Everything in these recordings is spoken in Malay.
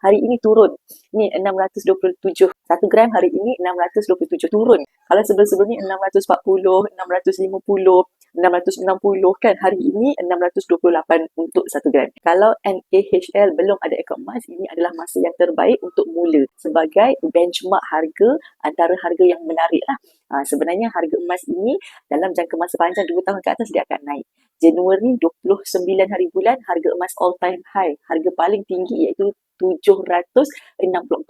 hari ini turun. Ni 627. 1 gram hari ini 627 turun. Kalau sebelum-sebelum ni 640, 650, 660 kan, hari ini 628 untuk 1 gram. Kalau NAHL belum ada ekor emas, ini adalah masa yang terbaik untuk mula sebagai benchmark harga antara harga yang menarik lah. Sebenarnya harga emas ini dalam jangka masa panjang 2 tahun ke atas dia akan naik. Januari 29 hari bulan harga emas all time high, harga paling tinggi iaitu RM764.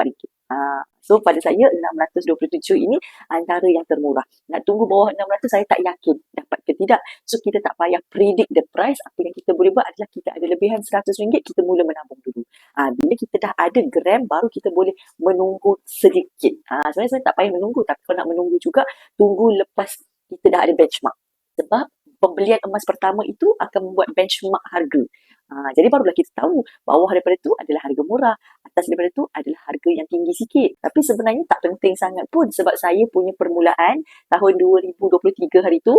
So pada saya 627 ini antara yang termurah. Nak tunggu bawah 600 saya tak yakin dapat ke tidak. So kita tak payah predict the price. Apa yang kita boleh buat adalah kita ada lebihan RM100, kita mula menabung dulu. Bila kita dah ada gram baru kita boleh menunggu sedikit. Sebenarnya saya tak payah menunggu, tapi kalau nak menunggu juga tunggu lepas kita dah ada benchmark. Sebab pembelian emas pertama itu akan membuat benchmark harga. Jadi barulah kita tahu bawah daripada tu adalah harga murah, atas daripada tu adalah harga yang tinggi sikit. Tapi sebenarnya tak penting sangat pun sebab saya punya permulaan tahun 2023 hari tu,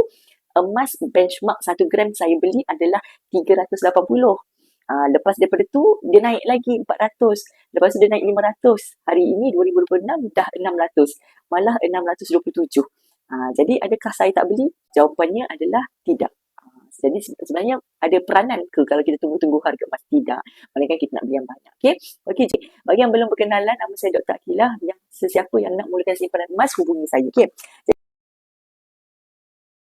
emas benchmark 1 gram saya beli adalah 380. Lepas daripada tu dia naik lagi 400. Lepas tu dia naik 500. Hari ini 2026 dah 600. Malah 627. Jadi adakah saya tak beli? Jawapannya adalah tidak. Jadi sebenarnya ada peranan ke kalau kita tunggu-tunggu harga emas? Tidak. Melainkan kita nak beli yang banyak. Okey. Bagi yang belum berkenalan, nama saya Dr. Akilah. Yang sesiapa yang nak mulakan simpanan emas, hubungi saya. Okey.